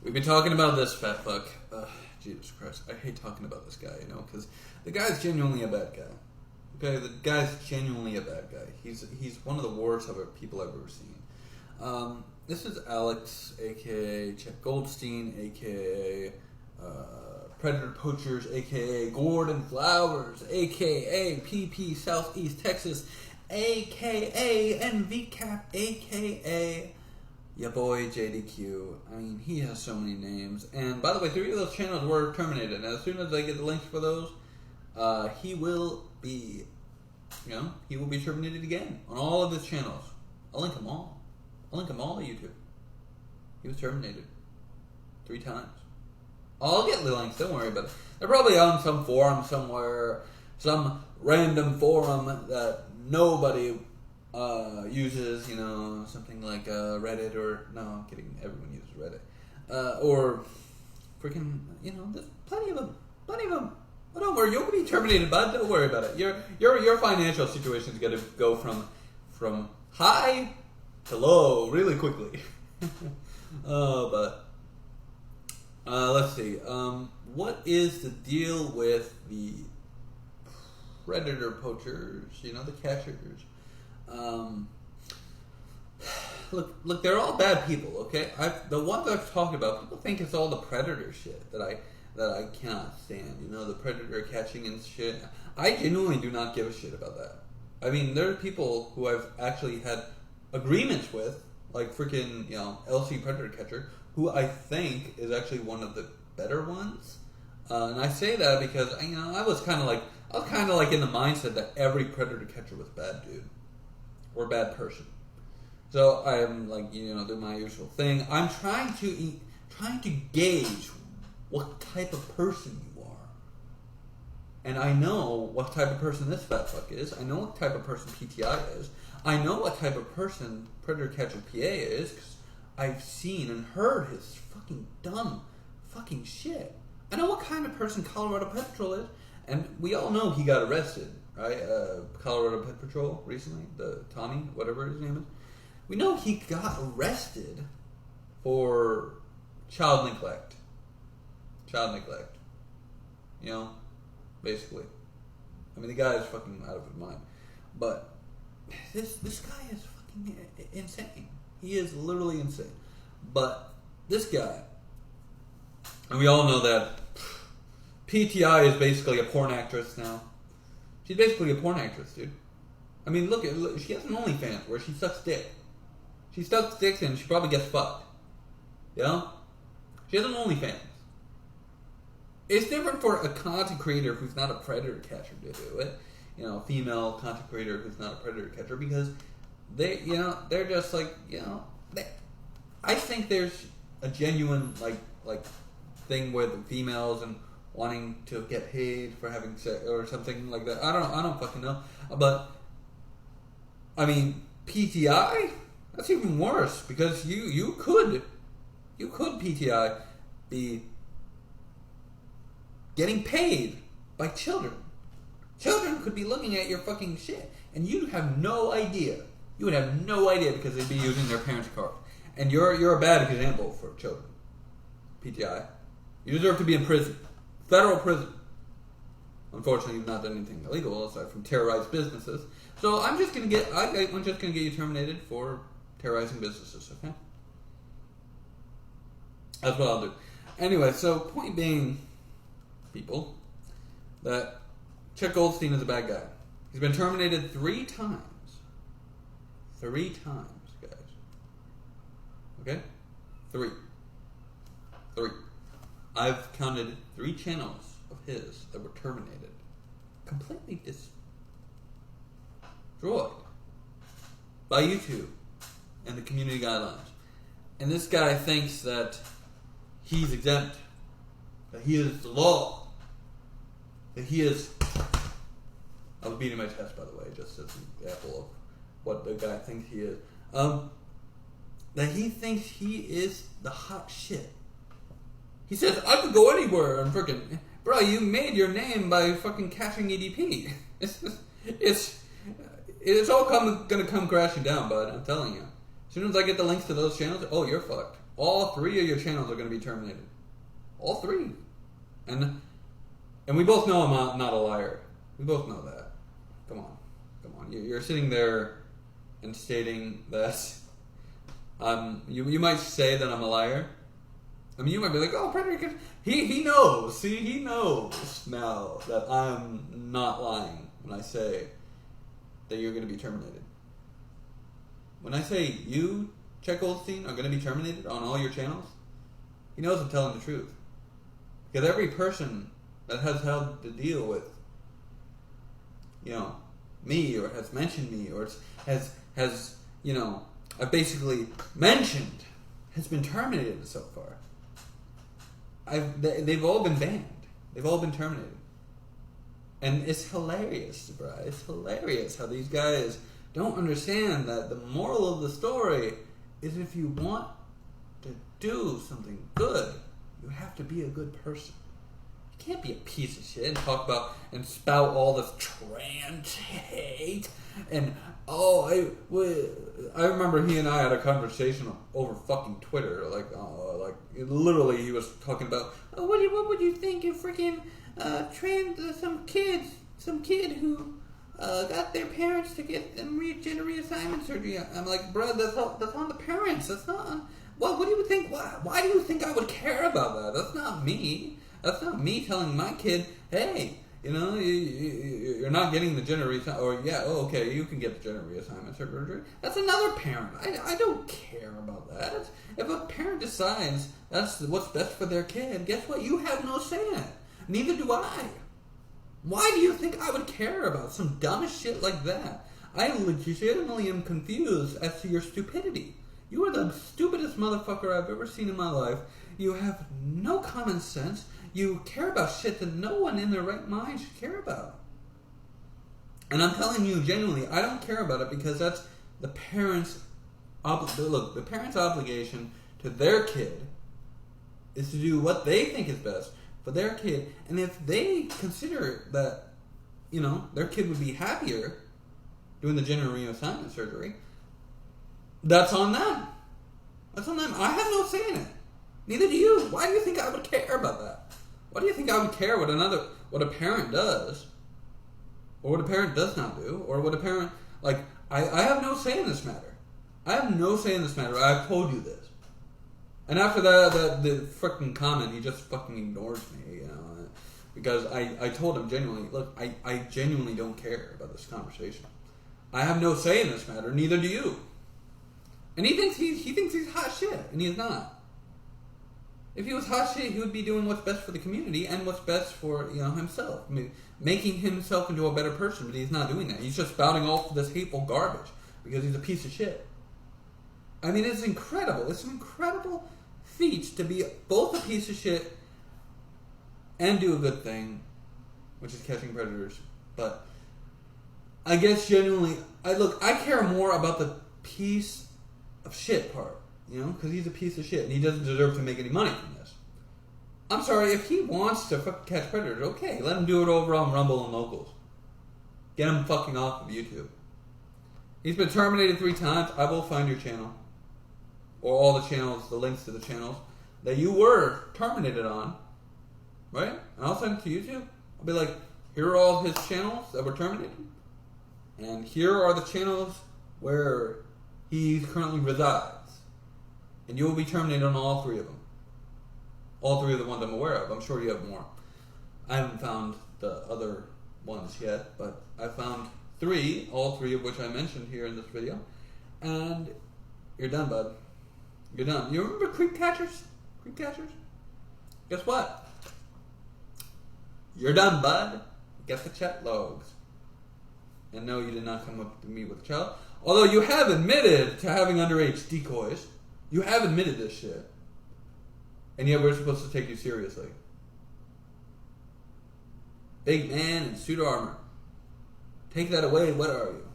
We've been talking about this fat fuck. Jesus Christ. I hate talking about this guy, because the guy's genuinely a bad guy. Okay, the guy's genuinely a bad guy. He's one of the worst people I've ever seen. This is Alex, a.k.a. Chet Goldstein, a.k.a. Predator Poachers, a.k.a. Gordon Flowers, a.k.a. PP Southeast Texas, a.k.a. NVCap, a.k.a. your boy JDQ. I mean, he has so many names. And by the way, 3 of those channels were terminated. And as soon as I get the links for those, he will be terminated again on all of his channels. I'll link them all. I'll link them all to YouTube. He was terminated 3 times. I'll get the links, don't worry about it. They're probably on some forum somewhere, some random forum that nobody uses, something like Reddit or... No, I'm kidding, everyone uses Reddit. Or freaking, there's plenty of them. Oh, don't worry, you'll be terminated, bud. Don't worry about it. Your financial situation's going to go from high to low really quickly. Let's see. What is the deal with the predator poachers? The catchers. Look, they're all bad people. Okay, the ones I've talked about, people think it's all the predator shit that I cannot stand. The predator catching and shit. I genuinely do not give a shit about that. I mean, there are people who I've actually had agreements with, like freaking LC Predator Catcher, who I think is actually one of the better ones. And I say that because I was kind of like in the mindset that every predator catcher was bad dude or bad person. So I'm like doing my usual thing. I'm trying to gauge what type of person you are. And I know what type of person this fat fuck is. I know what type of person PTI is. I know what type of person Predator Catcher PA is, because I've seen and heard his fucking dumb fucking shit. I know what kind of person Colorado Pet Patrol is. And we all know he got arrested, right? Colorado Pet Patrol recently, the Tommy, whatever his name is. We know he got arrested for child neglect. Basically. I mean, the guy is fucking out of his mind. But this guy is fucking insane. He is literally insane. But this guy, and we all know that PTI is basically a porn actress now. She's basically a porn actress, dude. I mean, look, she has an OnlyFans where she sucks dick. She sucks dicks and she probably gets fucked. She has an OnlyFans. It's different for a content creator who's not a predator catcher to do it. Female content creator who's not a predator catcher, because they're just like, I think there's a genuine like thing with females and wanting to get paid for having sex or something like that. I don't fucking know. But I mean, PTI, that's even worse, because you could PTI be getting paid by children. Children could be looking at your fucking shit, and you'd have no idea. You would have no idea, because they'd be using their parents' card. And you're a bad example for children. PTI. You deserve to be in prison. Federal prison. Unfortunately, you've not done anything illegal aside from terrorize businesses. So I'm just gonna get you terminated for terrorizing businesses, okay? That's what I'll do. Anyway, so point being, people, that Chet Goldstein is a bad guy. He's been terminated 3 times. 3 times, guys. Okay? 3. I've counted 3 channels of his that were terminated. Completely destroyed by YouTube and the community guidelines. And this guy thinks that he's exempt, that he is the law, that he is... I was beating my chest, by the way, just as an example of what the guy thinks he is. That he thinks he is the hot shit. He says, I could go anywhere and freaking... Bro, you made your name by fucking catching EDP. It's all gonna come crashing down, bud. I'm telling you. As soon as I get the links to those channels, oh, you're fucked. All 3 of your channels are going to be terminated. All 3. And we both know I'm not a liar. We both know that. Come on. You're sitting there and stating that you might say that I'm a liar. I mean, you might be like, oh, Predator, he knows. See, he knows now that I'm not lying when I say that you're going to be terminated. When I say you, Chet Goldstein, are going to be terminated on all your channels, he knows I'm telling the truth. Because every person that has had to deal with, me, or has mentioned me, or has I've basically mentioned, has been terminated so far. They've all been banned. They've all been terminated. And it's hilarious, bro. It's hilarious how these guys don't understand that the moral of the story is if you want to do something good, you have to be a good person. You can't be a piece of shit and talk about and spout all this trans hate. And I remember he and I had a conversation over fucking Twitter. Literally, he was talking about, what would you think if freaking some kid who got their parents to get them gender reassignment surgery. I'm like, bro, that's on the parents. That's not on. What do you think? Why do you think I would care about that? That's not me. That's not me telling my kid, hey, you're not getting the gender reassignment, or okay, you can get the gender reassignment surgery. That's another parent. I don't care about that. If a parent decides that's what's best for their kid, guess what? You have no say in it. Neither do I. Why do you think I would care about some dumbest shit like that? I legitimately am confused as to your stupidity. You are the stupidest motherfucker I've ever seen in my life. You have no common sense. You care about shit that no one in their right mind should care about. And I'm telling you genuinely, I don't care about it because that's the parents' the parents' obligation to their kid is to do what they think is best for their kid. And if they consider that, their kid would be happier doing the gender reassignment surgery, that's on them. That's on them. I have no say in it. Neither do you. Why do you think I would care about that? Why do you think I would care what a parent does, or what a parent does not do, or what a parent, I have no say in this matter. I have no say in this matter. I've told you this. And after the freaking comment, he just fucking ignores me, because I told him genuinely, look, I genuinely don't care about this conversation. I have no say in this matter, neither do you. And he thinks he's hot shit, and he's not. If he was hot shit, he would be doing what's best for the community and what's best for himself, making himself into a better person. But he's not doing that. He's just spouting off this hateful garbage because he's a piece of shit. I mean, it's incredible. It's an incredible feat to be both a piece of shit and do a good thing, which is catching predators. But I guess genuinely, I care more about the piece of shit part. Because he's a piece of shit and he doesn't deserve to make any money from this. I'm sorry, if he wants to fucking catch predators, okay, let him do it over on Rumble and Locals. Get him fucking off of YouTube. He's been terminated 3 times. I will find your channel. Or all the channels, the links to the channels that you were terminated on. Right? And I'll send it to YouTube. I'll be like, here are all his channels that were terminated. And here are the channels where he currently resides. And you will be terminated on all 3 of them. All 3 of the ones I'm aware of. I'm sure you have more. I haven't found the other ones yet, but I found 3, all 3 of which I mentioned here in this video. And you're done, bud. You're done. You remember creep catchers? Creep catchers? Guess what? You're done, bud. Get the chat logs. And no, you did not come up to me with a child. Although you have admitted to having underage decoys. You have admitted this shit. And yet we're supposed to take you seriously. Big man in suit armor. Take that away, what are you?